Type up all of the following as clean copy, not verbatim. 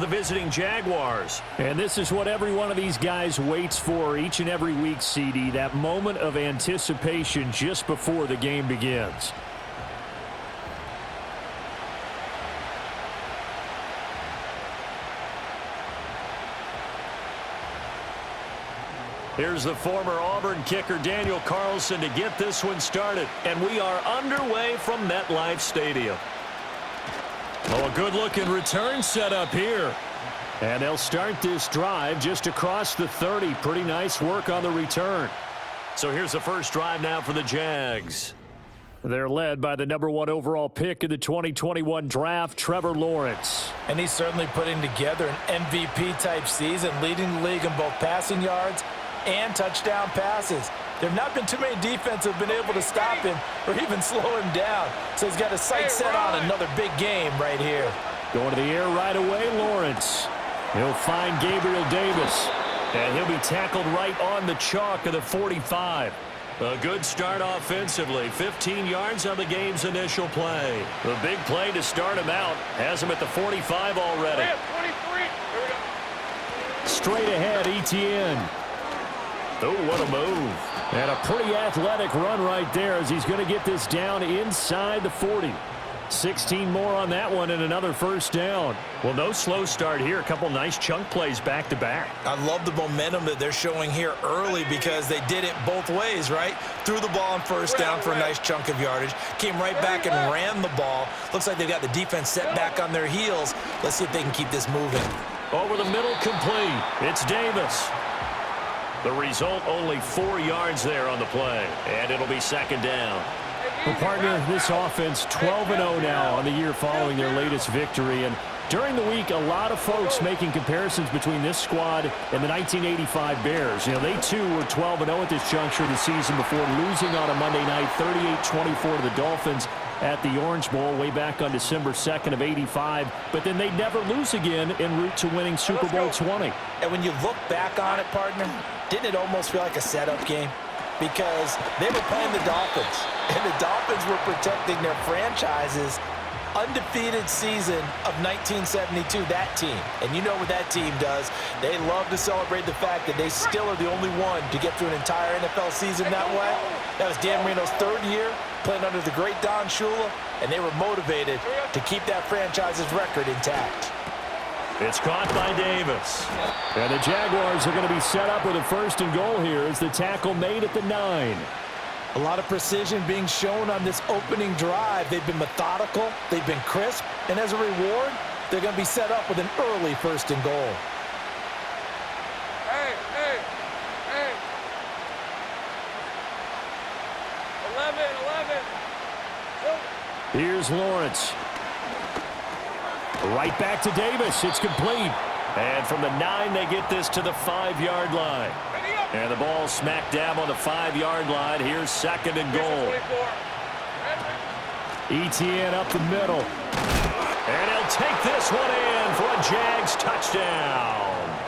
the visiting Jaguars. And this is what every one of these guys waits for each and every week, CD, that moment of anticipation just before the game begins. Here's the former Auburn kicker Daniel Carlson to get this one started. And we are underway from MetLife Stadium. Oh, a good-looking return set up here. And they'll start this drive just across the 30. Pretty nice work on the return. So here's the first drive now for the Jags. They're led by the #1 overall pick in the 2021 draft, Trevor Lawrence. And he's certainly putting together an MVP-type season, leading the league in both passing yards and touchdown passes. There have not been too many defenses that have been able to stop him or even slow him down. So he's got his sights set on another big game right here. Going to the air right away, Lawrence. He'll find Gabriel Davis. And he'll be tackled right on the chalk of the 45. A good start offensively. 15 yards on the game's initial play. The big play to start him out has him at the 45 already. 23. Here we go. Straight ahead, Etienne. Oh, what a move. And a pretty athletic run right there as he's going to get this down inside the 40. 16 more on that one and another first down. Well, no slow start here. A couple nice chunk plays back-to-back. I love the momentum that they're showing here early because they did it both ways, right? Threw the ball on first down for a nice chunk of yardage. Came right back and ran the ball. Looks like they've got the defense set back on their heels. Let's see if they can keep this moving. Over the middle, complete. It's Davis. The result, only 4 yards there on the play. And it'll be second down. Well, partner, this offense 12-0 now on the year following their latest victory. And during the week, a lot of folks making comparisons between this squad and the 1985 Bears. You know, they too were 12-0 at this juncture of the season before losing on a Monday night 38-24 to the Dolphins at the Orange Bowl way back on December 2nd of '85. But then they'd never lose again en route to winning Super Bowl 20. And when you look back on it, partner, didn't it almost feel like a setup game? Because they were playing the Dolphins, and the Dolphins were protecting their franchise's undefeated season of 1972, that team. And you know what that team does. They love to celebrate the fact that they still are the only one to get through an entire NFL season that way. That was Dan Marino's third year playing under the great Don Shula, and they were motivated to keep that franchise's record intact. It's caught by Davis. And the Jaguars are going to be set up with a first and goal here as the tackle made at the 9. A lot of precision being shown on this opening drive. They've been methodical, they've been crisp, and as a reward, they're going to be set up with an early first and goal. Hey. 11. Here's Lawrence. Right back to Davis. It's complete. And from the 9, they get this to the 5-yard line. And the ball smack dab on the 5-yard line. Here's second and goal. Etienne up the middle. And he'll take this one in for a Jags touchdown.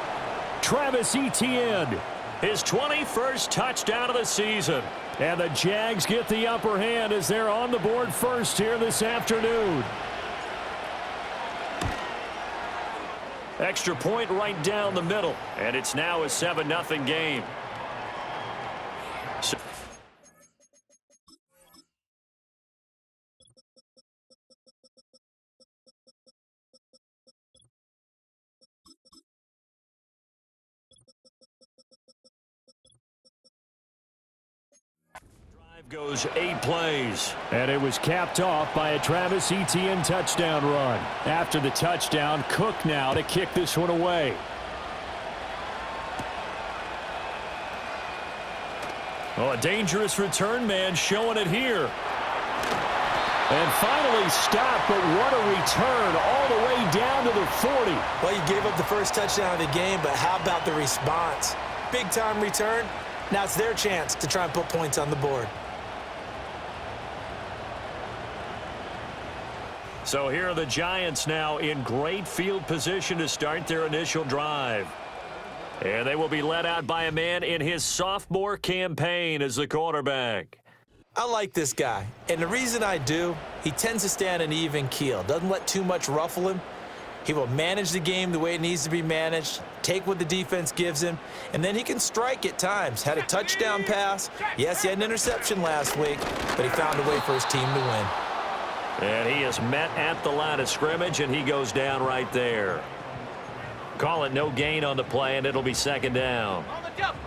Travis Etienne. His 21st touchdown of the season. And the Jags get the upper hand as they're on the board first here this afternoon. Extra point right down the middle. And it's now a 7-0 game. Goes 8 plays. And it was capped off by a Travis Etienne touchdown run. After the touchdown, Cook now to kick this one away. Oh, a dangerous return man showing it here. And finally stopped, but what a return all the way down to the 40. Well, you gave up the first touchdown of the game, but how about the response? Big-time return. Now it's their chance to try and put points on the board. So here are the Giants now in great field position to start their initial drive. And they will be led out by a man in his sophomore campaign as the quarterback. I like this guy, and the reason I do, he tends to stay on an even keel. Doesn't let too much ruffle him. He will manage the game the way it needs to be managed, take what the defense gives him, and then he can strike at times. Had a touchdown pass. Yes, he had an interception last week, but he found a way for his team to win. And he is met at the line of scrimmage, and he goes down right there. Call it no gain on the play, and it'll be second down. On the jump.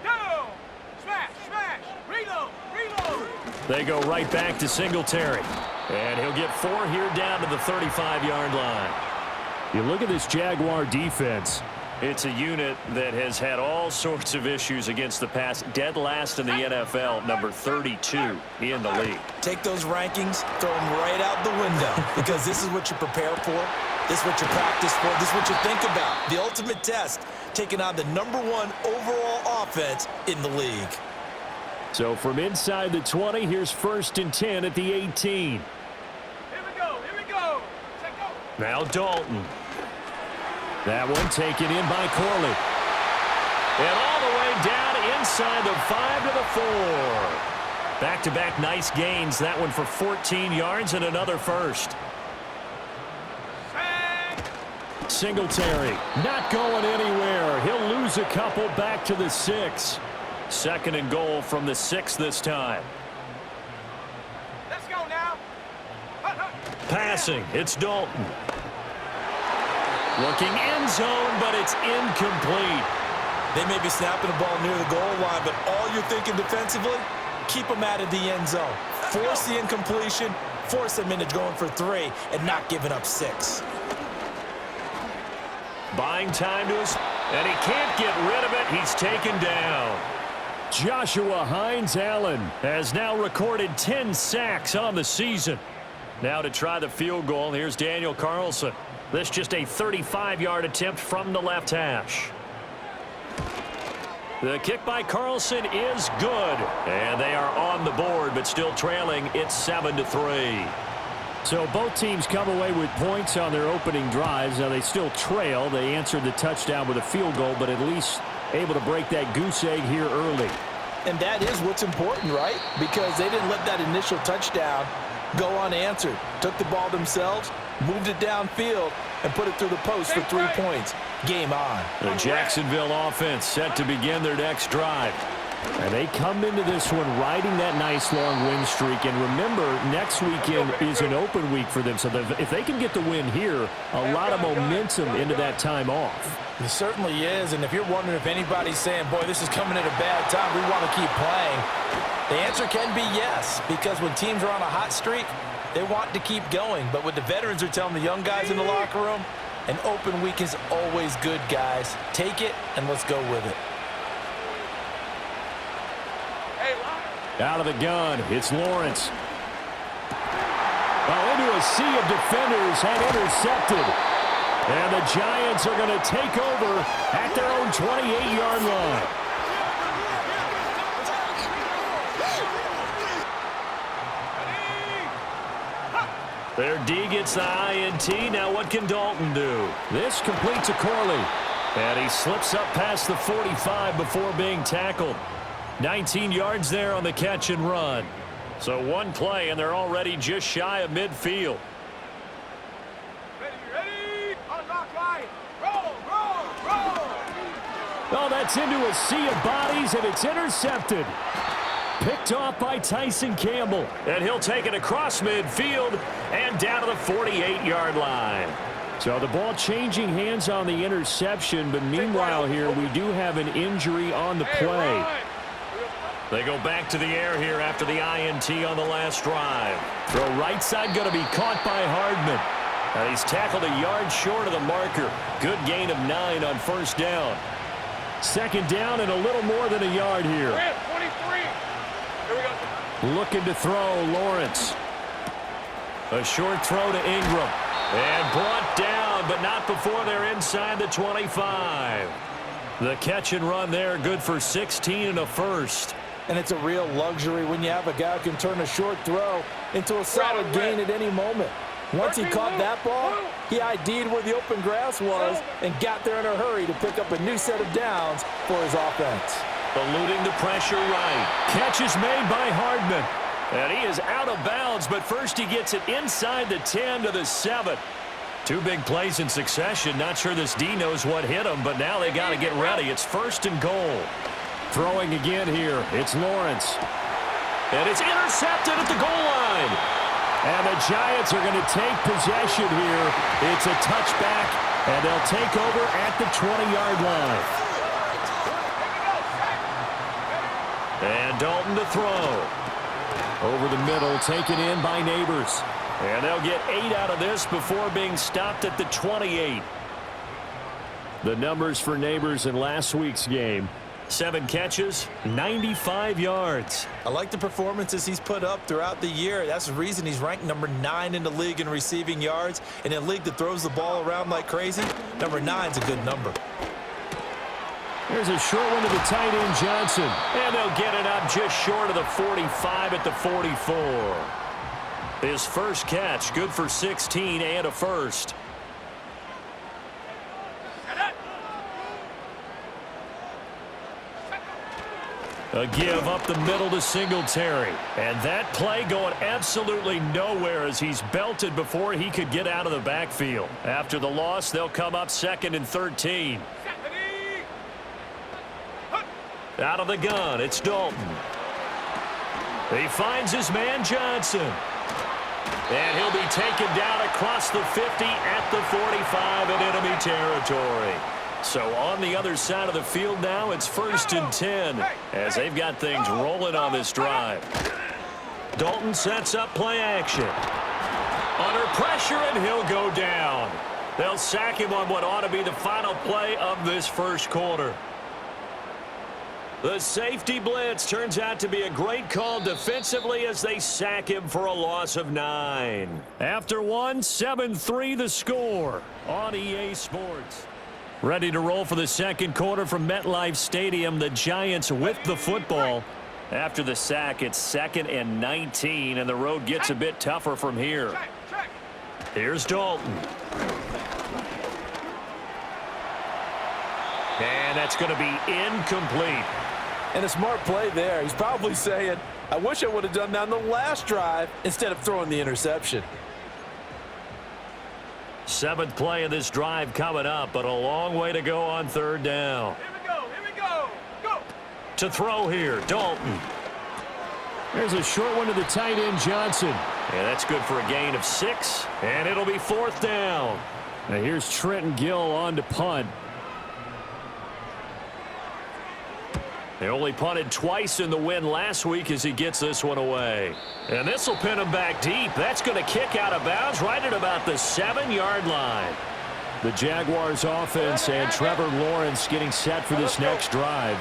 Go! Smash, smash! Reload, reload! They go right back to Singletary. And he'll get 4 here down to the 35-yard line. You look at this Jaguar defense. It's a unit that has had all sorts of issues against the pass. Dead last in the NFL, number 32 in the league. Take those rankings, throw them right out the window, because this is what you prepare for. This is what you practice for. This is what you think about. The ultimate test, taking on the #1 overall offense in the league. So from inside the 20, here's 1st and 10 at the 18. Here we go, here we go. Check go. Now Dalton. That one taken in by Corley. And all the way down inside the 5 to the 4. Back-to-back nice gains. That one for 14 yards and another first. Singletary not going anywhere. He'll lose a couple back to the 6. 2nd and goal from the 6 this time. Let's go now. Passing, it's Dalton. Looking end zone, but it's incomplete. They may be snapping the ball near the goal line, but all you're thinking defensively, keep them out of the end zone. Force the incompletion, force them into going for 3, and not giving up 6. Buying time to us, and he can't get rid of it. He's taken down. Joshua Hines-Allen has now recorded 10 sacks on the season. Now to try the field goal, here's Daniel Carlson. This just a 35-yard attempt from the left hash. The kick by Carlson is good. And they are on the board, but still trailing. It's 7-3. So both teams come away with points on their opening drives. Now they still trail. They answered the touchdown with a field goal, but at least able to break that goose egg here early. And that is what's important, right? Because they didn't let that initial touchdown go unanswered. Took the ball themselves, moved it downfield, and put it through the post for 3 points. Game on. The Jacksonville offense set to begin their next drive. And they come into this one riding that nice long win streak. And remember, next weekend is an open week for them. So if they can get the win here, a lot of momentum into that time off. It certainly is. And if you're wondering if anybody's saying, boy, this is coming at a bad time, we want to keep playing, the answer can be yes. Because when teams are on a hot streak, they want to keep going. But what the veterans are telling the young guys in the locker room, an open week is always good, guys. Take it, and let's go with it. Out of the gun, it's Lawrence. Well, into a sea of defenders and intercepted. And the Giants are going to take over at their own 28-yard line. Their D gets the INT. Now what can Dalton do? This complete to Corley. And he slips up past the 45 before being tackled. 19 yards there on the catch and run. So one play, and they're already just shy of midfield. Ready, unlock line, roll, roll, roll. Oh, that's into a sea of bodies, and it's intercepted. Picked off by Tyson Campbell. And he'll take it across midfield and down to the 48-yard line. So the ball changing hands on the interception, but meanwhile here we do have an injury on the play. They go back to the air here after the INT on the last drive. Throw right side going to be caught by Hardman. And he's tackled a yard short of the marker. Good gain of 9 on first down. Second down and a little more than a yard here. 23. Here we go. Looking to throw, Lawrence. A short throw to Ingram. And brought down, but not before they're inside the 25. The catch and run there, good for 16 and a first. And it's a real luxury when you have a guy who can turn a short throw into a solid gain at any moment. Once he caught that ball, he ID'd where the open grass was and got there in a hurry to pick up a new set of downs for his offense. Eluding the pressure right. Catch is made by Hardman. And he is out of bounds, but first he gets it inside the 10 to the 7. Two big plays in succession. Not sure this D knows what hit him, but now they got to get ready. It's 1st and goal. Throwing again here. It's Lawrence. And it's intercepted at the goal line. And the Giants are going to take possession here. It's a touchback, and they'll take over at the 20-yard line. And Dalton to throw. Over the middle, taken in by Neighbors. And they'll get 8 out of this before being stopped at the 28. The numbers for Neighbors in last week's game. 7 catches, 95 yards. I like the performances he's put up throughout the year. That's the reason he's ranked number 9 in the league in receiving yards. In a league that throws the ball around like crazy, number 9's a good number. There's a short one to the tight end, Johnson. And they'll get it up just short of the 45 at the 44. His first catch, good for 16 and a first. A give up the middle to Singletary. And that play going absolutely nowhere as he's belted before he could get out of the backfield. After the loss, they'll come up 2nd and 13. Out of the gun, it's Dalton. He finds his man Johnson. And he'll be taken down across the 50 at the 45 in enemy territory. So on the other side of the field now, it's 1st and 10 as they've got things rolling on this drive. Dalton sets up play action. Under pressure, and he'll go down. They'll sack him on what ought to be the final play of this first quarter. The safety blitz turns out to be a great call defensively as they sack him for a loss of 9. After one, 7-3 the score on EA Sports. Ready to roll for the second quarter from MetLife Stadium. The Giants with the football. After the sack, it's 2nd and 19, and the road gets a bit tougher from here. Here's Dalton. And that's going to be incomplete. And a smart play there. He's probably saying, I wish I would have done that on the last drive instead of throwing the interception. 7th play of this drive coming up, but a long way to go on 3rd down. Here we go, go! To throw here, Dalton. There's a short one to the tight end, Johnson. And that's good for a gain of 6, and it'll be 4th down. Now here's Trenton Gill on to punt. They only punted twice in the win last week as he gets this one away. And this will pin him back deep. That's going to kick out of bounds right at about the 7-yard line. The Jaguars offense and Trevor Lawrence getting set for this next drive.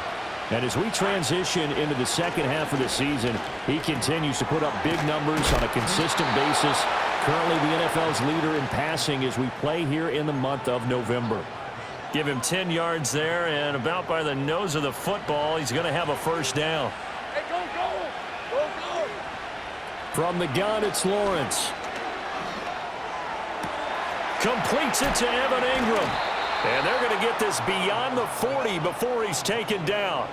And as we transition into the second half of the season, he continues to put up big numbers on a consistent basis. Currently the NFL's leader in passing as we play here in the month of November. Give him 10 yards there, and about by the nose of the football, he's going to have a 1st down. Hey, go! From the gun, it's Lawrence. Completes it to Evan Ingram. And they're going to get this beyond the 40 before he's taken down.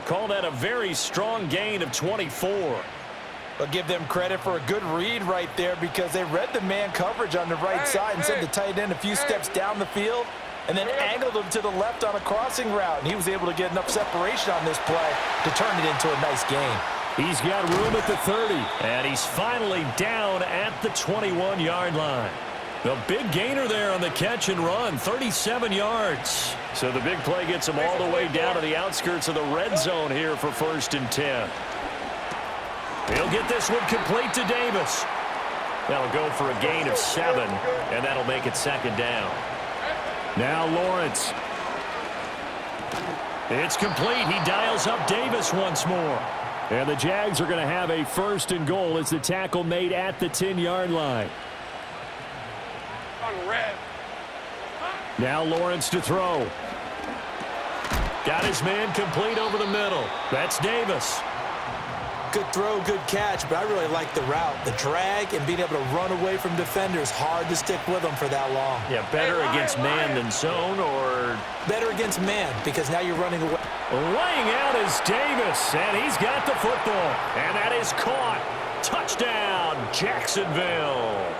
Call that a very strong gain of 24. But give them credit for a good read right there because they read the man coverage on the right side and sent the tight end a few steps down the field and then angled him to the left on a crossing route. And he was able to get enough separation on this play to turn it into a nice gain. He's got room at the 30. And he's finally down at the 21-yard line. The big gainer there on the catch and run, 37 yards. So the big play gets him all the way down to the outskirts of the red zone here for 1st and 10. He'll get this one complete to Davis. That'll go for a gain of 7, and that'll make it 2nd down. Now Lawrence. It's complete. He dials up Davis once more. And the Jags are going to have a 1st and goal as the tackle made at the 10-yard line. Now Lawrence to throw. Got his man complete over the middle. That's Davis. Good throw, good catch, but I really like the route. The drag and being able to run away from defenders, hard to stick with them for that long. Yeah, better against man than zone, or better against man because now you're running away. Laying out is Davis, and he's got the football. And that is caught. Touchdown, Jacksonville.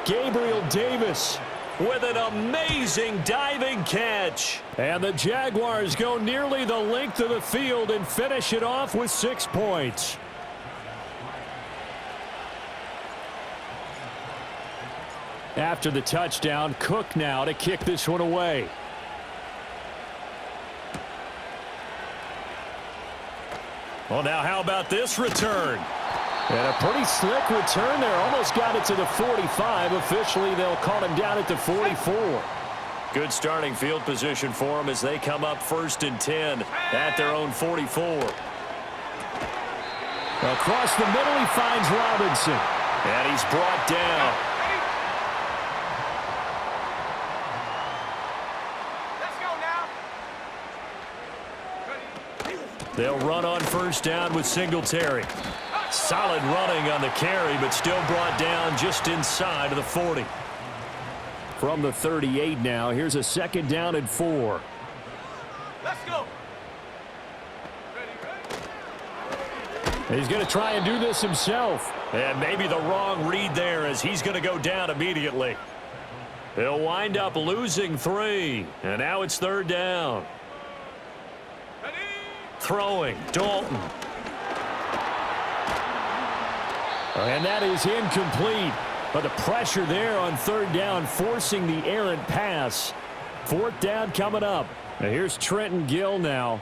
Gabriel Davis With an amazing diving catch. And the Jaguars go nearly the length of the field and finish it off with 6 points. After the touchdown, Cook now to kick this one away. Well, now how about this return? And a pretty slick return there. Almost got it to the 45. Officially, they'll call him down at the 44. Good starting field position for them as they come up 1st and 10 at their own 44. Across the middle, he finds Robinson. And he's brought down. Let's go now. They'll run on 1st down with Singletary. Solid running on the carry, but still brought down just inside of the 40. From the 38 now, here's a 2nd down and 4. Let's go. He's going to try and do this himself. And maybe the wrong read there as he's going to go down immediately. He'll wind up losing 3. And now it's 3rd down. Throwing, Dalton. And that is incomplete. But the pressure there on 3rd down, forcing the errant pass. 4th down coming up. Now here's Trenton Gill now.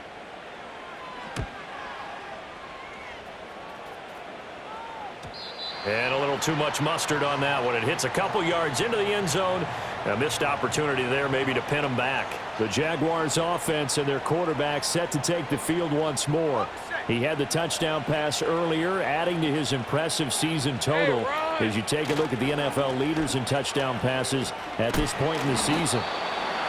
And a little too much mustard on that one. It hits a couple yards into the end zone. A missed opportunity there maybe to pin them back. The Jaguars offense and their quarterback set to take the field once more. He had the touchdown pass earlier, adding to his impressive season total as you take a look at the NFL leaders in touchdown passes at this point in the season.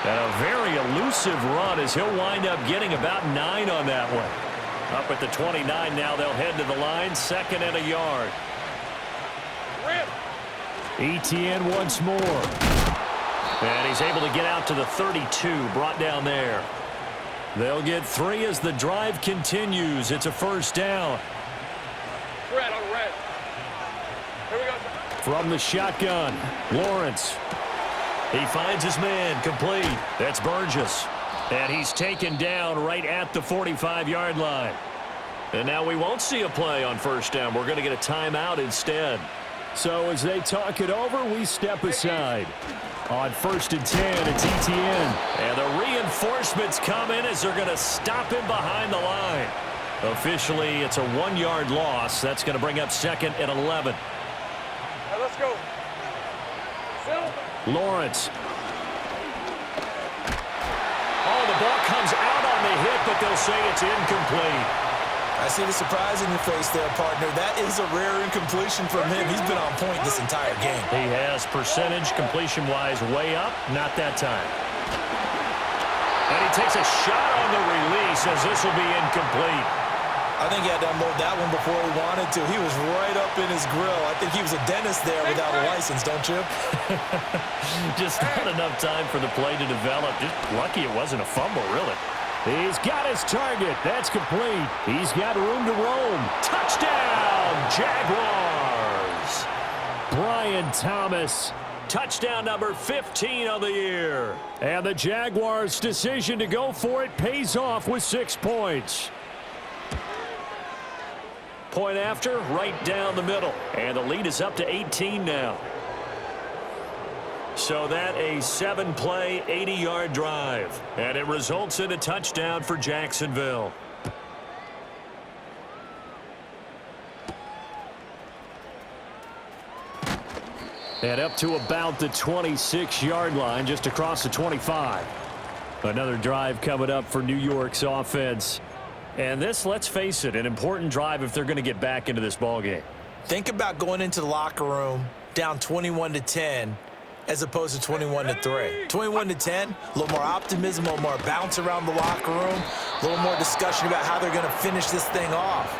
And a very elusive run as he'll wind up getting about 9 on that one. Up at the 29 now, they'll head to the line, 2nd and a yard. ETN once more. And he's able to get out to the 32, brought down there. They'll get 3 as the drive continues. It's a 1st down. Red on red. Here we go. From the shotgun, Lawrence. He finds his man, complete. That's Burgess. And he's taken down right at the 45-yard line. And now we won't see a play on 1st down. We're going to get a timeout instead. So as they talk it over, we step aside. On 1st and 10, it's ETN. And the reinforcements come in as they're going to him behind the line. Officially, it's a 1-yard loss. That's going to bring up 2nd and 11. Right, let's go. Lawrence. Oh, the ball comes out on the hit, but they'll say it's incomplete. I see the surprise in your face there, partner. That is a rare incompletion from him. He's been on point this entire game. He has percentage completion-wise way up. Not that time. And he takes a shot on the release as this will be incomplete. I think he had to unload that one before he wanted to. He was right up in his grill. I think he was a dentist there without a license, don't you? Just not enough time for the play to develop. Just lucky it wasn't a fumble, really. He's got his target. That's complete. He's got room to roam. Touchdown, Jaguars! Brian Thomas. Touchdown number 15 of the year. And the Jaguars' decision to go for it pays off with 6 points. Point after, right down the middle. And the lead is up to 18 now. So that a 7-play, 80-yard drive. And it results in a touchdown for Jacksonville. And up to about the 26-yard line, just across the 25. Another drive coming up for New York's offense. And this, let's face it, an important drive if they're going to get back into this ballgame. Think about going into the locker room down 21-10 as opposed to 21-3. 21-10, a little more optimism, a little more bounce around the locker room, a little more discussion about how they're going to finish this thing off.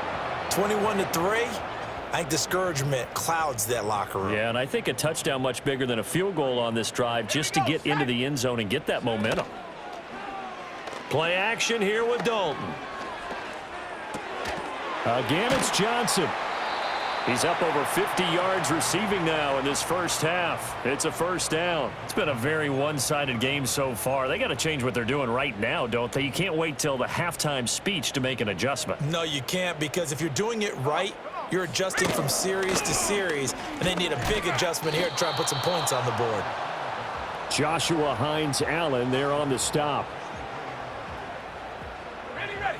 21-3, I think discouragement clouds that locker room. Yeah, and I think a touchdown much bigger than a field goal on this drive just to get into the end zone and get that momentum. Play action here with Dalton. Again, it's Johnson. He's up over 50 yards receiving now in this first half. It's a first down. It's been a very one-sided game so far. They got to change what they're doing right now, don't they? You can't wait till the halftime speech to make an adjustment. No, you can't, because if you're doing it right, you're adjusting from series to series, and they need a big adjustment here to try and put some points on the board. Joshua Hines-Allen there on the stop. Ready, ready.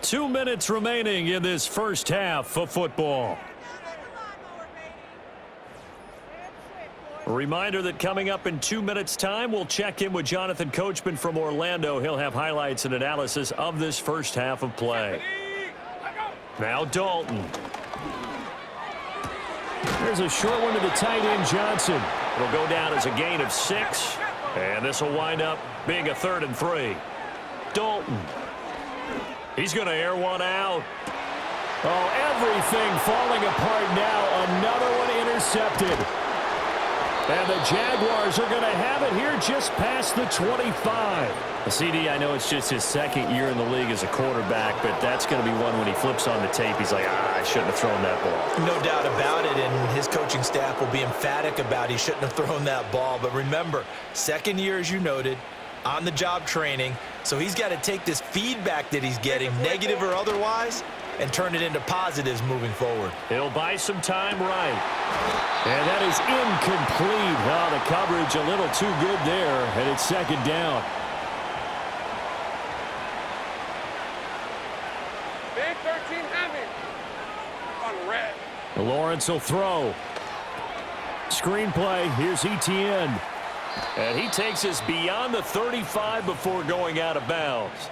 2 minutes remaining in this first half of football. A reminder that coming up in 2 minutes' time, we'll check in with Jonathan Coachman from Orlando. He'll have highlights and analysis of this first half of play. Now Dalton. There's a short one to the tight end, Johnson. It'll go down as a gain of 6, and this will wind up being a 3rd and 3. Dalton. He's going to air one out. Oh, everything falling apart now. Another one intercepted. And the Jaguars are going to have it here just past the 25. CD, I know it's just his second year in the league as a quarterback, but that's going to be one when he flips on the tape. He's like, I shouldn't have thrown that ball. No doubt about it, and his coaching staff will be emphatic about he shouldn't have thrown that ball. But remember, second year, as you noted, on-the-job training, so he's got to take this feedback that he's getting, negative or otherwise, and turn it into positives moving forward. He'll buy some time right. And that is incomplete. Oh, the coverage a little too good there, and it's second down. Big 13 heavy. On red. Lawrence will throw. Screenplay, here's Etienne. And he takes us beyond the 35 before going out of bounds.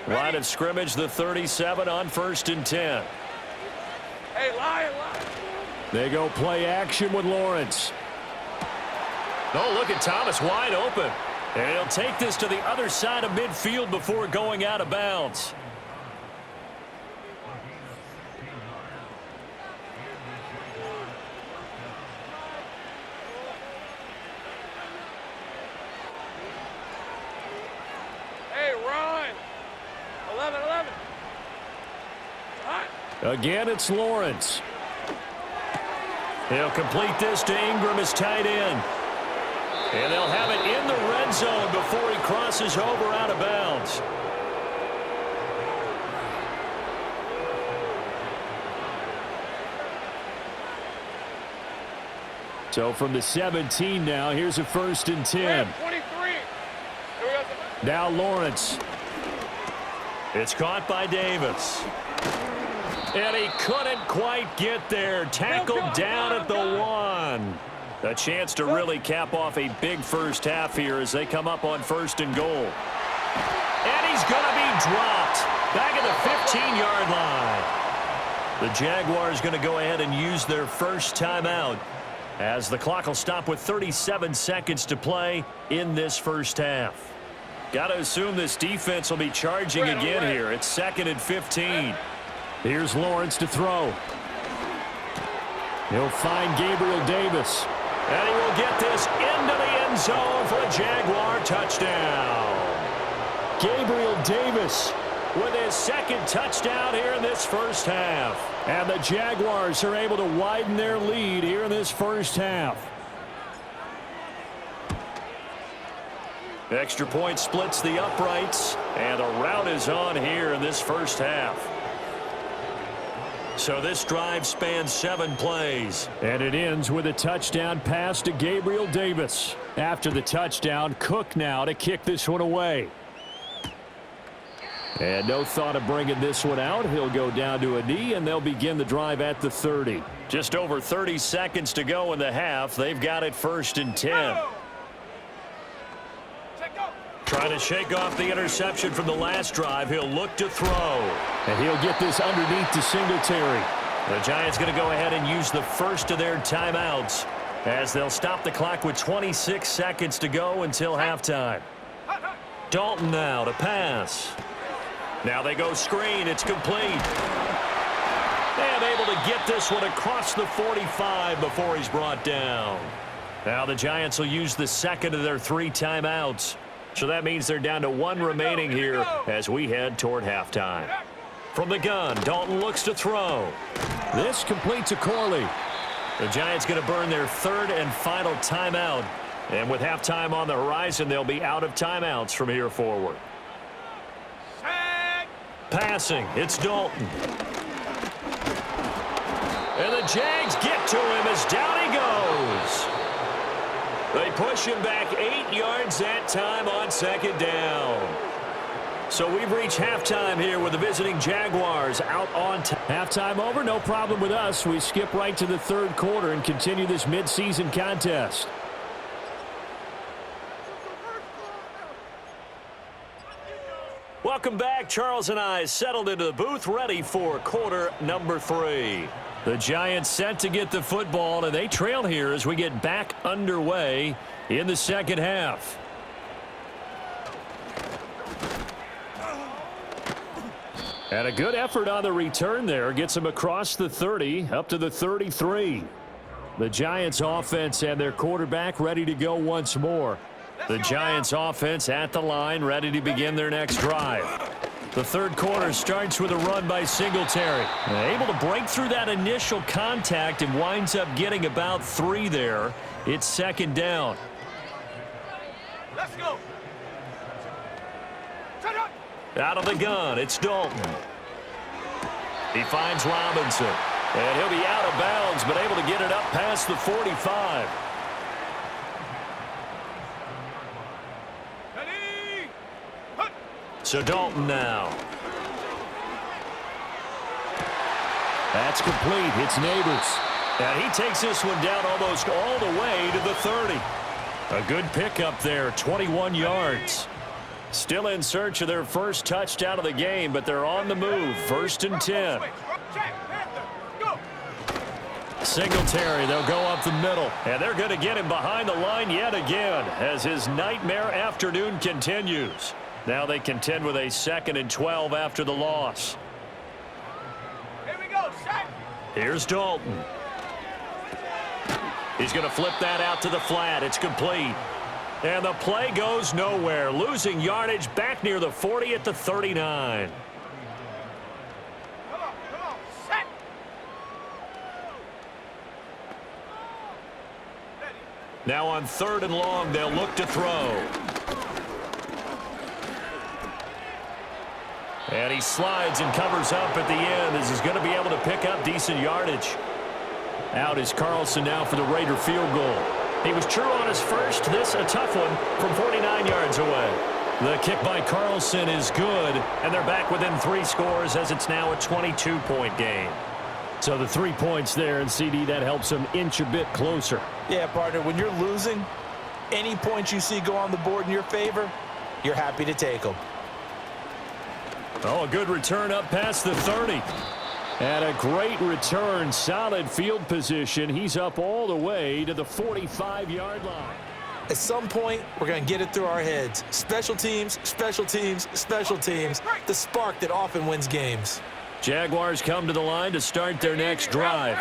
Line of scrimmage, the 37 on 1st and 10. Hey, lie. They go play action with Lawrence. Oh, look at Thomas wide open. And he'll take this to the other side of midfield before going out of bounds. Hey, run. 11. Again, it's Lawrence. He'll complete this to Ingram as tight end. And they'll have it in the red zone before he crosses over out of bounds. So from the 17 now, here's a 1st and 10. 23. Now Lawrence. It's caught by Davis. And he couldn't quite get there. Tackled down at the 1. A chance to really cap off a big first half here as they come up on 1st and goal. And he's going to be dropped back at the 15-yard line. The Jaguars going to go ahead and use their first timeout as the clock will stop with 37 seconds to play in this first half. Got to assume this defense will be charging again here. It's 2nd and 15. Here's Lawrence to throw. He'll find Gabriel Davis. And he will get this into the end zone for a Jaguar touchdown. Gabriel Davis with his 2nd touchdown here in this first half. And the Jaguars are able to widen their lead here in this first half. Extra point splits the uprights, and a rout is on here in this first half. So this drive spans 7 plays. And it ends with a touchdown pass to Gabriel Davis. After the touchdown, Cook now to kick this one away. And no thought of bringing this one out. He'll go down to a knee, and they'll begin the drive at the 30. Just over 30 seconds to go in the half. They've got it 1st and 10. Trying to shake off the interception from the last drive. He'll look to throw. And he'll get this underneath to Singletary. The Giants going to go ahead and use the first of their timeouts as they'll stop the clock with 26 seconds to go until halftime. Dalton now to pass. Now they go screen. It's complete. And able to get this one across the 45 before he's brought down. Now the Giants will use the second of their 3 timeouts. So that means they're down to 1 remaining here as we head toward halftime. From the gun, Dalton looks to throw. This completes to Corley. The Giants going to burn their 3rd and final timeout. And with halftime on the horizon, they'll be out of timeouts from here forward. Passing, it's Dalton. And the Jags get to him as down he goes. They push him back 8 yards that time on 2nd down. So we've reached halftime here with the visiting Jaguars out on halftime over, no problem with us. We skip right to the 3rd quarter and continue this midseason contest. Welcome back. Charles and I settled into the booth ready for quarter number 3. The Giants set to get the football, and they trail here as we get back underway in the 2nd half. And a good effort on the return there. Gets them across the 30, up to the 33. The Giants offense and their quarterback ready to go once more. The Giants offense at the line, ready to begin their next drive. The 3rd quarter starts with a run by Singletary. Able to break through that initial contact and winds up getting about 3 there. It's 2nd down. Let's go. Out of the gun, it's Dalton. He finds Robinson. And he'll be out of bounds, but able to get it up past the 45. So Dalton now. That's complete. It's Neighbors. And he takes this one down almost all the way to the 30. A good pickup there, 21 yards. Still in search of their first touchdown of the game, but they're on the move. 1st and 10. Singletary, they'll go up the middle. And they're going to get him behind the line yet again as his nightmare afternoon continues. Now they contend with a 2nd and 12 after the loss. Here we go, set. Here's Dalton. He's going to flip that out to the flat. It's complete. And the play goes nowhere. Losing yardage back near the 40 at the 39. Come on, set. Now on 3rd and long, they'll look to throw. And he slides and covers up at the end as he's going to be able to pick up decent yardage. Out is Carlson now for the Raider field goal. He was true on his first. This a tough one from 49 yards away. The kick by Carlson is good, and they're back within 3 scores as it's now a 22-point game. So the 3 points there, and CD, that helps them inch a bit closer. Yeah, partner, when you're losing, any points you see go on the board in your favor, you're happy to take them. Oh, a good return up past the 30. And a great return, solid field position. He's up all the way to the 45-yard line. At some point, we're going to get it through our heads. Special teams, special teams, special teams. The spark that often wins games. Jaguars come to the line to start their next drive.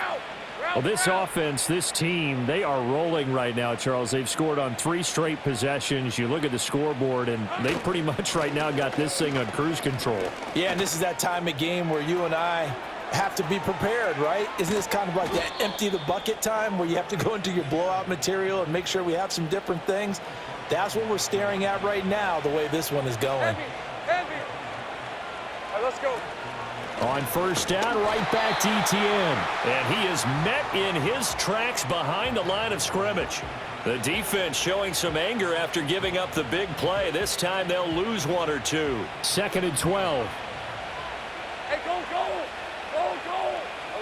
Well, this offense, this team, they are rolling right now, Charles. They've scored on 3 straight possessions. You look at the scoreboard, and they pretty much right now got this thing on cruise control. Yeah, and this is that time of game where you and I have to be prepared, right? Isn't this kind of like that empty the bucket time where you have to go into your blowout material and make sure we have some different things? That's what we're staring at right now, the way this one is going. Heavy. All right, let's go. On 1st down, right back to Etienne. And he is met in his tracks behind the line of scrimmage. The defense showing some anger after giving up the big play. This time they'll lose 1 or 2. 2nd and 12. Hey, go.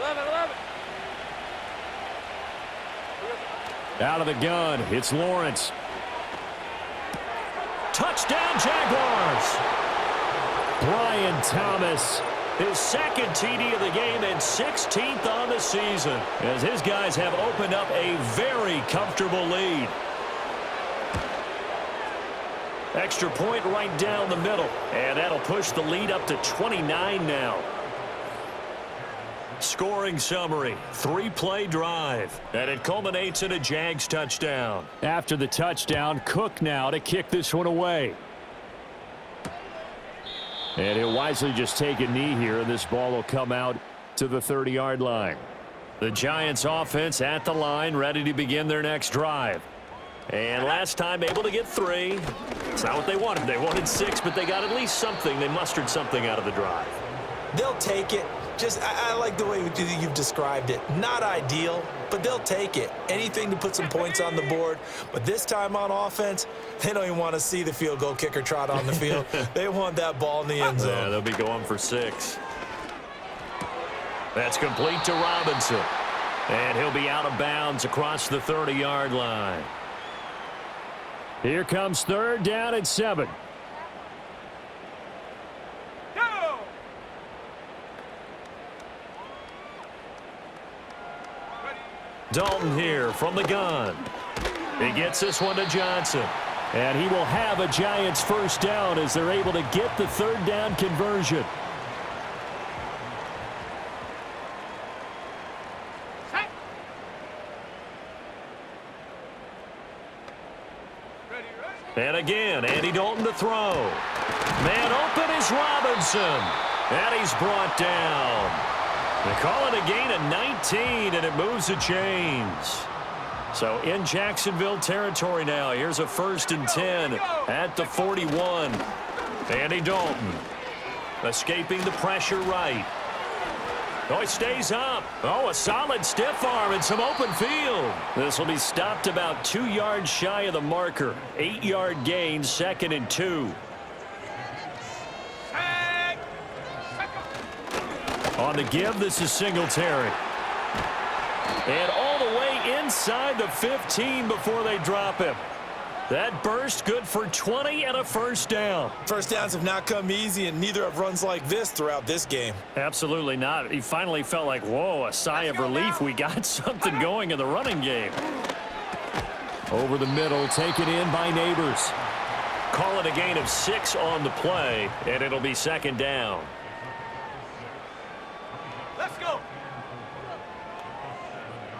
11. Out of the gun, it's Lawrence. Touchdown, Jaguars! Brian Thomas. His 2nd TD of the game and 16th on the season, as his guys have opened up a very comfortable lead. Extra point right down the middle, and that'll push the lead up to 29 now. Scoring summary, 3-play drive, and it culminates in a Jags touchdown. After the touchdown, Cook now to kick this one away. And he'll wisely just take a knee here, and this ball will come out to the 30-yard line. The Giants offense at the line, ready to begin their next drive. And last time able to get 3. It's not what they wanted. They wanted 6, but they got at least something. They mustered something out of the drive. They'll take it. I like the way you've described it. Not ideal, but they'll take it. Anything to put some points on the board. But this time on offense, they don't even want to see the field goal kicker trot on the field. They want that ball in the end zone. Yeah, they'll be going for 6. That's complete to Robinson. And he'll be out of bounds across the 30-yard line. Here comes 3rd down and 7. Go! Dalton here from the gun. He gets this one to Johnson. And he will have a Giants first down as they're able to get the 3rd down conversion. Set. Ready, ready. And again, Andy Dalton to throw. Man open is Robinson. And he's brought down. They call it a gain of 19, and it moves the chains. So in Jacksonville territory now. Here's a 1st and 10 at the 41. Andy Dalton escaping the pressure right. Oh, he stays up. Oh, a solid stiff arm and some open field. This will be stopped about 2 yards shy of the marker. 8-yard gain, 2nd and 2. On the give, this is Singletary. And all the way inside the 15 before they drop him. That burst good for 20 and a first down. First downs have not come easy, and neither have runs like this throughout this game. Absolutely not. He finally felt like, whoa, a sigh of relief. We got something going in the running game. Over the middle, taken in by Neighbors. Call it a gain of 6 on the play, and it'll be 2nd down. Let's go.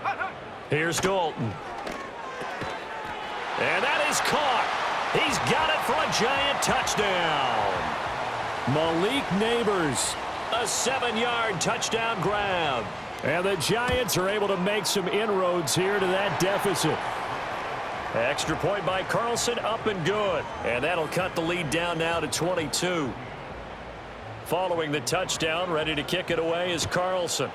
Hut, hut. Here's Dalton. And that is caught. He's got it for a Giant touchdown. Malik Neighbors. A 7-yard touchdown grab. And the Giants are able to make some inroads here to that deficit. Extra point by Carlson, up and good. And that'll cut the lead down now to 22. Following the touchdown, ready to kick it away is Carlson.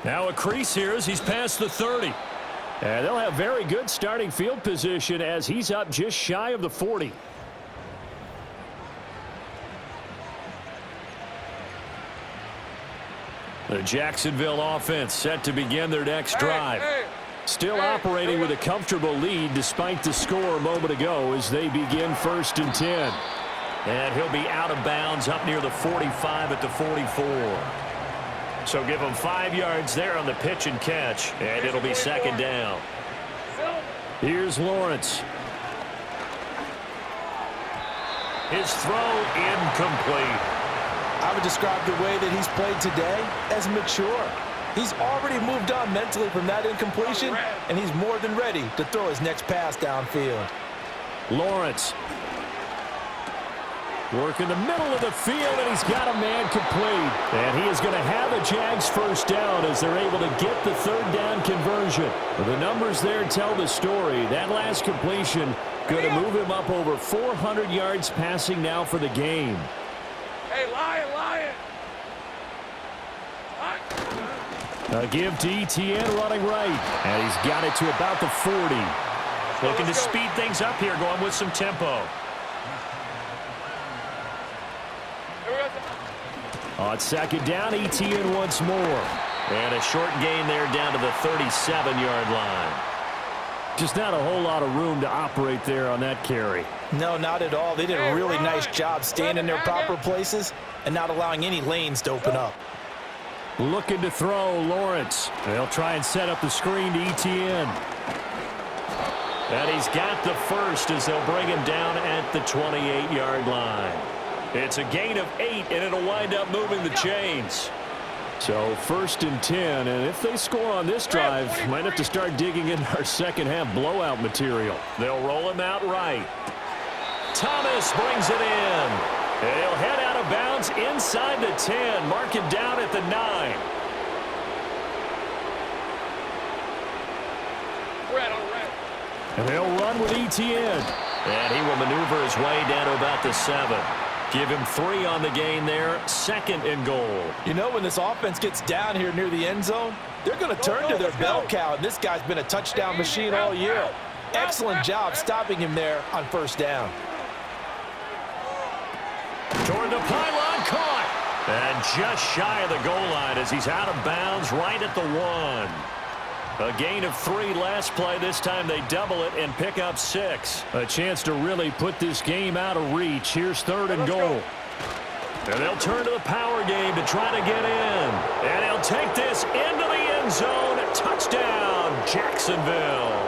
Now a crease here as he's past the 30. And they'll have very good starting field position as he's up just shy of the 40. The Jacksonville offense set to begin their next drive. Still operating with a comfortable lead despite the score a moment ago as they begin 1st and 10. And he'll be out of bounds up near the 45 at the 44. So give him 5 yards there on the pitch and catch, and it'll be 2nd down. Here's Lawrence. His throw incomplete. I would describe the way that he's played today as mature. He's already moved on mentally from that incompletion, and he's more than ready to throw his next pass downfield. Lawrence. Work in the middle of the field, and he's got a man complete. And he is going to have a Jags first down as they're able to get the 3rd down conversion. The numbers there tell the story. That last completion going to move him up over 400 yards passing now for the game. Hey, Lion. A give to Etienne running right. And he's got it to about the 40. Looking to speed things up here, going with some tempo. On 2nd down, Etienne once more. And a short gain there down to the 37-yard line. Just not a whole lot of room to operate there on that carry. No, not at all. They did a really nice job staying in their proper places and not allowing any lanes to open up. Looking to throw, Lawrence. They'll try and set up the screen to Etienne. And he's got the first as they'll bring him down at the 28-yard line. It's a gain of 8, and it'll wind up moving the chains. So 1st and 10, and if they score on this drive, might have to start digging in our second half blowout material. They'll roll him out right. Thomas brings it in. And he'll head out of bounds inside the 10, mark it down at the 9. And they'll run with ETN. And he will maneuver his way down to about the 7. Give him 3 on the gain there, 2nd and goal. You know, when this offense gets down here near the end zone, they're going to turn to their bell cow, and this guy's been a touchdown machine all year. Excellent job stopping him there on 1st down. Toward the pylon, caught. And just shy of the goal line as he's out of bounds right at the 1. A gain of 3 last play. This time they double it and pick up 6. A chance to really put this game out of reach. Here's 3rd and goal. And they'll turn to the power game to try to get in. And he'll take this into the end zone. Touchdown, Jacksonville.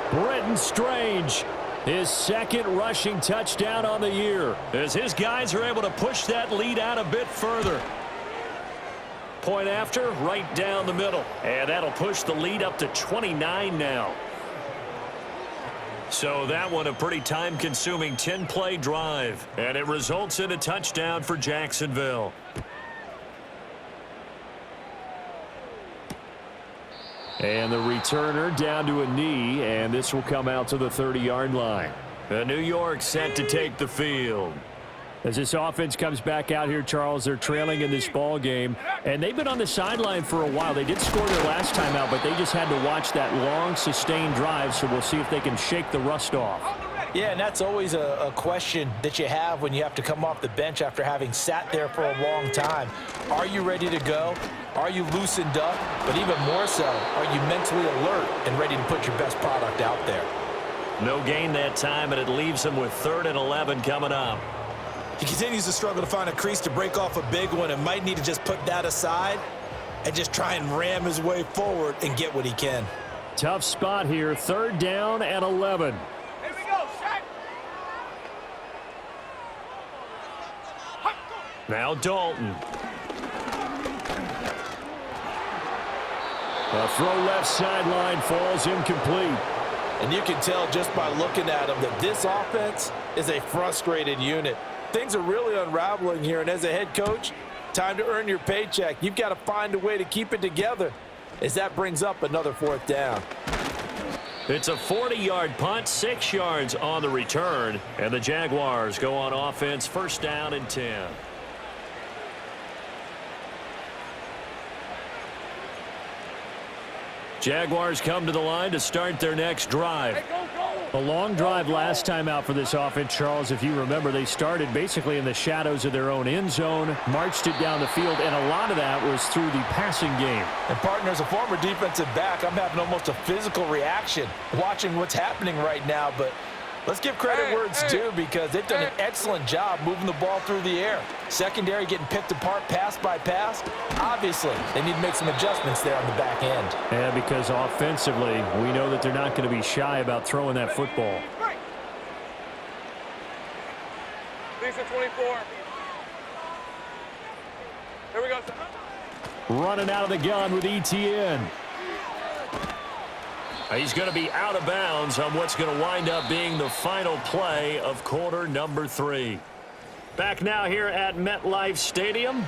Brenton Strange, his 2nd rushing touchdown on the year, as his guys are able to push that lead out a bit further. Point after, right down the middle. And that'll push the lead up to 29 now. So that one a pretty time-consuming 10-play drive. And it results in a touchdown for Jacksonville. And the returner down to a knee, and this will come out to the 30-yard line. New York set to take the field. As this offense comes back out here, Charles, they're trailing in this ball game, and they've been on the sideline for a while. They did score their last time out, but they just had to watch that long, sustained drive, so we'll see if they can shake the rust off. Yeah, and that's always a question that you have when you have to come off the bench after having sat there for a long time. Are you ready to go? Are you loosened up? But even more so, are you mentally alert and ready to put your best product out there? No gain that time, and it leaves them with 3rd and 11 coming up. He continues to struggle to find a crease to break off a big one and might need to just put that aside and just try and ram his way forward and get what he can. Tough spot here, 3rd down and 11. Here we go, Shaq. Now Dalton. A throw left sideline falls incomplete. And you can tell just by looking at him that this offense is a frustrated unit. Things are really unraveling here, and as a head coach, time to earn your paycheck. You've got to find a way to keep it together as that brings up another 4th down. It's a 40-yard punt, 6 yards on the return, and the Jaguars go on offense, 1st down and 10. Jaguars come to the line to start their next drive. A long drive last time out for this offense, Charles. If you remember, they started basically in the shadows of their own end zone, marched it down the field, and a lot of that was through the passing game. And, partner, as a former defensive back, I'm having almost a physical reaction watching what's happening right now. But let's give credit where it's due because they've done an excellent job moving the ball through the air. Secondary getting picked apart pass by pass. Obviously, they need to make some adjustments there on the back end. Yeah, because offensively, we know that they're not going to be shy about throwing that football. Lisa 24. Here we go. Running out of the gun with ETN. He's going to be out of bounds on what's going to wind up being the final play of quarter number 3. Back now here at MetLife Stadium.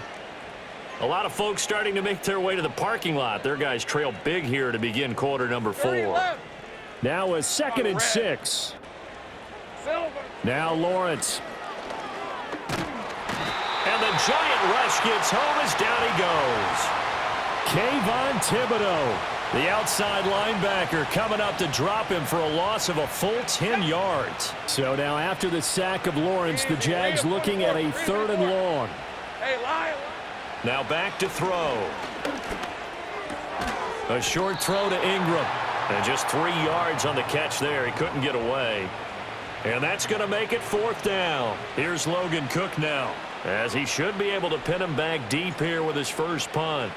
A lot of folks starting to make their way to the parking lot. Their guys trail big here to begin quarter number 4. Now a 2nd and 6. Now Lawrence. And the giant rush gets home as down he goes. Kayvon Thibodeau, the outside linebacker, coming up to drop him for a loss of a full 10 yards. So now after the sack of Lawrence, the Jags looking at a 3rd and long. Now back to throw. A short throw to Ingram. And just 3 yards on the catch there. He couldn't get away. And that's going to make it 4th down. Here's Logan Cook now, as he should be able to pin him back deep here with his first punt.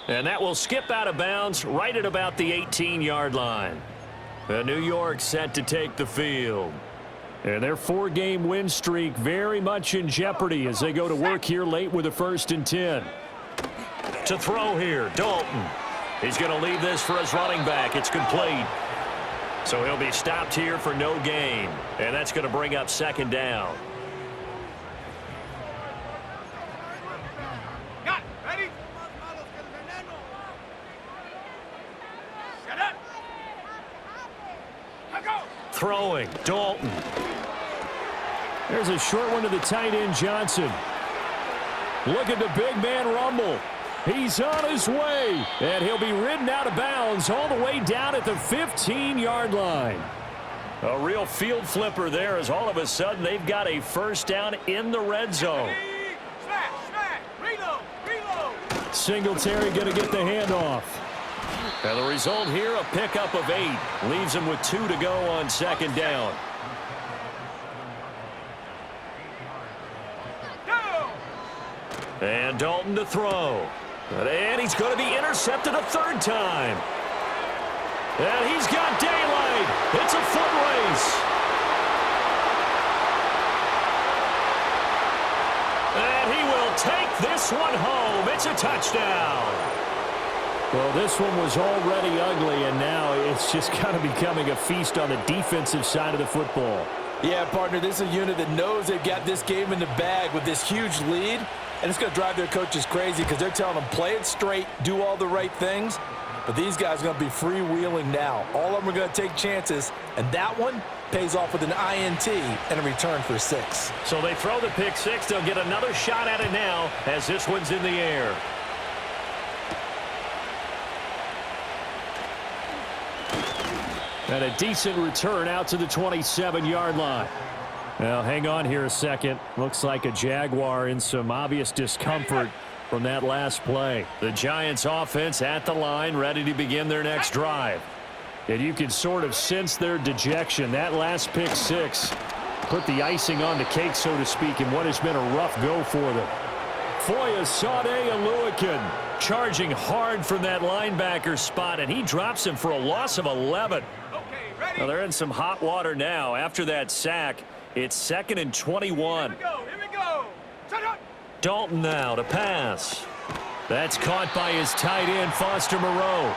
And that will skip out of bounds right at about the 18-yard line. New York set to take the field. And their 4-game win streak very much in jeopardy as they go to work here late with a 1st and 10. To throw here, Dalton. He's going to leave this for his running back. It's complete. So he'll be stopped here for no gain. And that's going to bring up 2nd down. Got it. Ready? Set up. Let go. Throwing, Dalton. There's a short one to the tight end, Johnson. Look at the big man rumble. He's on his way, and he'll be ridden out of bounds all the way down at the 15-yard line. A real field flipper there as all of a sudden they've got a 1st down in the red zone. Smash, smash. Reload, reload. Singletary going to get the handoff. And the result here, a pickup of 8. Leaves him with 2 to go on 2nd down. Go. And Dalton to throw. And he's going to be intercepted a 3rd time. And he's got daylight. It's a foot race. And he will take this one home. It's a touchdown. Well, this one was already ugly, and now it's just kind of becoming a feast on the defensive side of the football. Yeah, partner, this is a unit that knows they've got this game in the bag with this huge lead, and it's going to drive their coaches crazy because they're telling them play it straight, do all the right things. But these guys are going to be freewheeling now. All of them are going to take chances, and that one pays off with an INT and a return for 6. So they throw the pick 6. They'll get another shot at it now as this one's in the air. And a decent return out to the 27-yard line. Now, hang on here a second. Looks like a Jaguar in some obvious discomfort from that last play. The Giants offense at the line, ready to begin their next drive. And you can sort of sense their dejection. That last pick 6 put the icing on the cake, so to speak, in what has been a rough go for them. Foyesade Aluakin charging hard from that linebacker spot, and he drops him for a loss of 11. Okay, ready. Well, they're in some hot water now. After that sack, it's 2nd and 21. Here we go. Shut up. Dalton now to pass. That's caught by his tight end, Foster Moreau.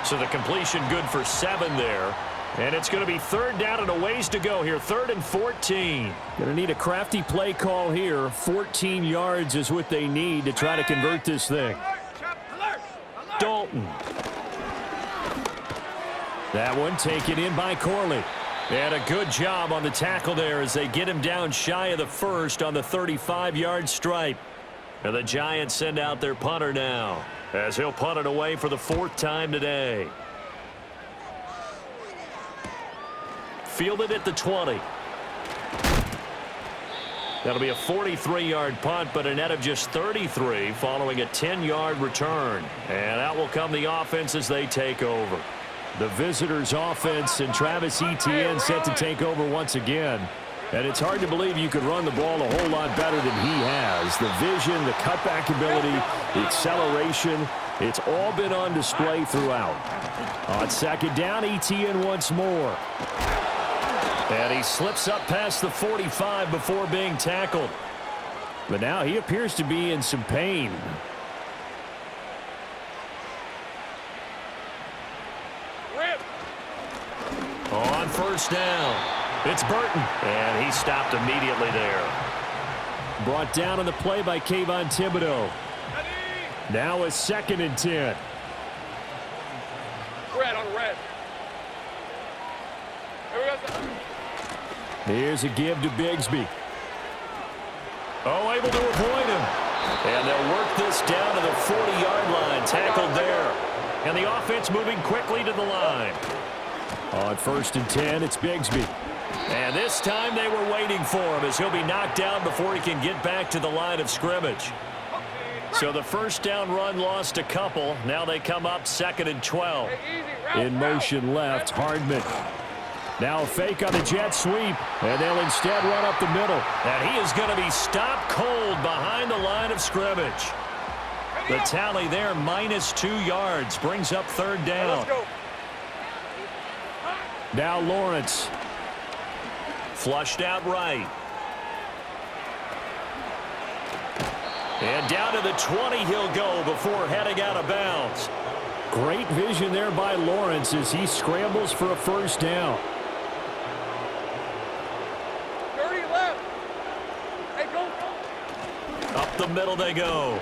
So the completion good for 7 there. And it's going to be 3rd down and a ways to go here. 3rd and 14. Going to need a crafty play call here. 14 yards is what they need to try to convert this thing. Alert. Dalton. That one taken in by Corley. And a good job on the tackle there as they get him down shy of the 1st on the 35-yard stripe. And the Giants send out their punter now as he'll punt it away for the 4th time today. Fielded at the 20. That'll be a 43-yard punt, but a net of just 33 following a 10-yard return. And out will come the offense as they take over. The visitors' offense and Travis Etienne set to take over once again. And it's hard to believe you could run the ball a whole lot better than he has. The vision, the cutback ability, the acceleration, it's all been on display throughout. On 2nd down, Etienne once more. And he slips up past the 45 before being tackled. But now he appears to be in some pain. On 1st down, it's Burton. And he stopped immediately there. Brought down on the play by Kayvon Thibodeau. Now a 2nd and 10. Red on red. Here's a give to Bigsby. Oh, able to avoid him. And they'll work this down to the 40-yard line. Tackled there. And the offense moving quickly to the line. On 1st and 10, it's Bigsby. And this time they were waiting for him as he'll be knocked down before he can get back to the line of scrimmage. So the 1st down run lost a couple. Now they come up 2nd and 12. In motion left, Hardman. Now a fake on the jet sweep, and they'll instead run up the middle. And he is going to be stopped cold behind the line of scrimmage. The tally there, -2 yards, brings up 3rd down. Now Lawrence. Flushed out right. And down to the 20 he'll go before heading out of bounds. Great vision there by Lawrence as he scrambles for a first down. 30 left. Hey, go. Up the middle they go.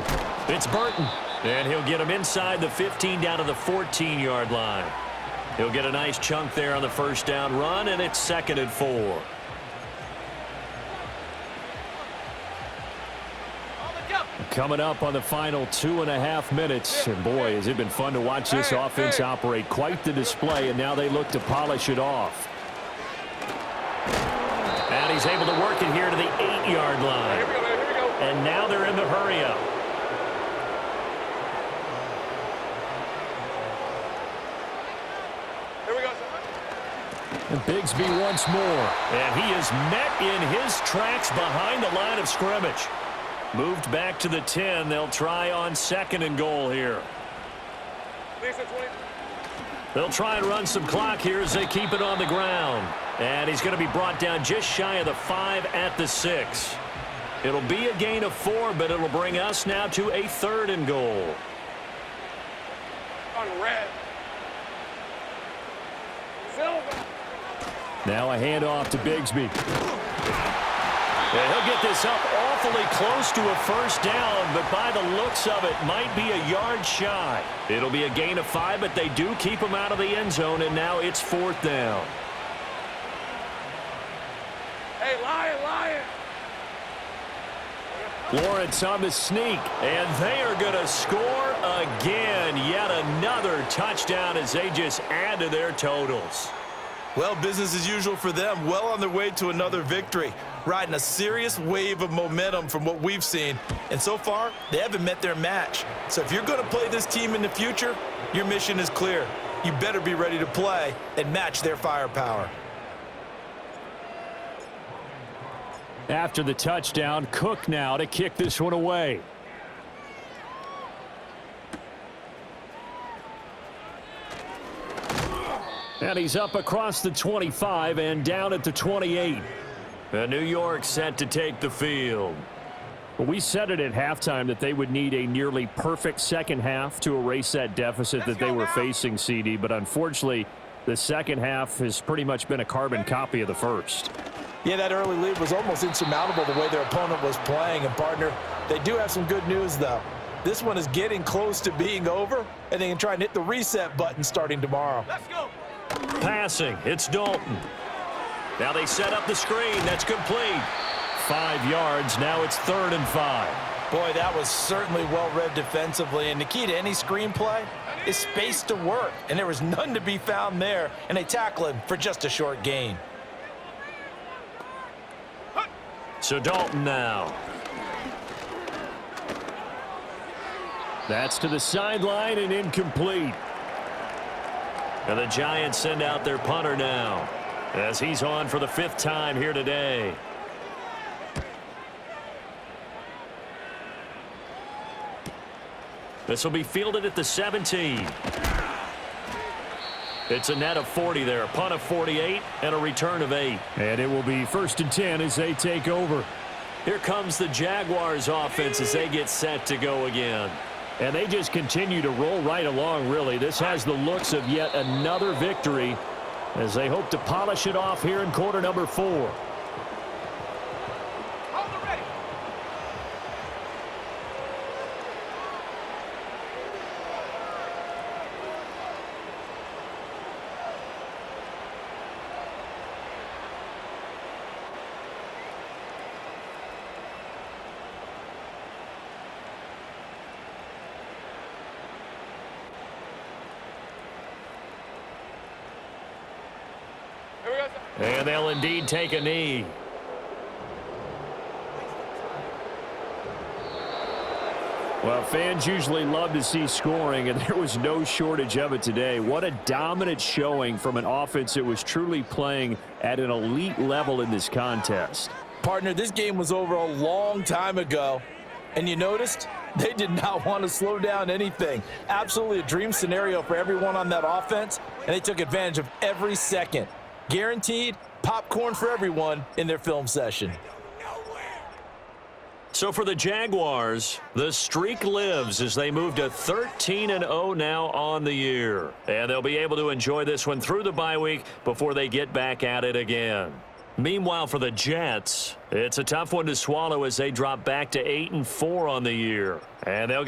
It's Burton. And he'll get him inside the 15 down to the 14-yard line. He'll get a nice chunk there on the first down run, and it's 2nd and 4. Coming up on the final 2.5 minutes. And boy, has it been fun to watch this offense operate. Quite the display, and now they look to polish it off. And he's able to work it here to the 8-yard line. Here we go, man. Here we go. And now they're in the hurry-up. Here we go, son. And Bigsby once more. And he is met in his tracks behind the line of scrimmage. Moved back to the 10. They'll try on 2nd and goal here. They'll try and run some clock here as they keep it on the ground. And he's going to be brought down just shy of the 5 at the 6. It'll be a gain of 4, but it'll bring us now to a 3rd and goal. On red. Silver. Now a handoff to Bigsby. And he'll get this up awfully close to a first down, but by the looks of it, might be a yard shy. It'll be a gain of 5, but they do keep him out of the end zone, and now it's 4th down. Hey, Lion, Lion. Lawrence on the sneak. And they are going to score again. Yet another touchdown as they just add to their totals. Well, business as usual for them. Well on their way to another victory. Riding a serious wave of momentum from what we've seen. And so far, they haven't met their match. So if you're going to play this team in the future, your mission is clear. You better be ready to play and match their firepower. After the touchdown, Cook now to kick this one away. And he's up across the 25 and down at the 28. New York set to take the field. Well, we said it at halftime that they would need a nearly perfect second half to erase that deficit that they were facing, CD. But unfortunately, the second half has pretty much been a carbon copy of the first. Yeah, that early lead was almost insurmountable the way their opponent was playing. And, partner, they do have some good news, though. This one is getting close to being over, and they can try and hit the reset button starting tomorrow. Let's go. Passing, it's Dalton. Now they set up the screen. That's complete. 5 yards. Now it's 3rd and 5. Boy, that was certainly well-read defensively. And the key to any screenplay is space to work. And there was none to be found there. And they tackle him for just a short gain. So Dalton now. That's to the sideline and incomplete. And the Giants send out their punter now as he's on for the 5th time here today. This will be fielded at the 17. It's a net of 40 there, a punt of 48 and a return of 8. And it will be 1st and 10 as they take over. Here comes the Jaguars offense as they get set to go again. And they just continue to roll right along, really. This has the looks of yet another victory as they hope to polish it off here in quarter number 4. Hold it ready. Here we go, son. And they'll indeed take a knee. Well, fans usually love to see scoring, and there was no shortage of it today. What a dominant showing from an offense that was truly playing at an elite level in this contest. Partner, this game was over a long time ago. And you noticed they did not want to slow down anything. Absolutely a dream scenario for everyone on that offense, and they took advantage of every second. Guaranteed popcorn for everyone in their film session. So for the Jaguars, the streak lives as they move to 13-0 now on the year. And they'll be able to enjoy this one through the bye week before they get back at it again. Meanwhile, for the Jets, it's a tough one to swallow as they drop back to 8-4 on the year. And they'll get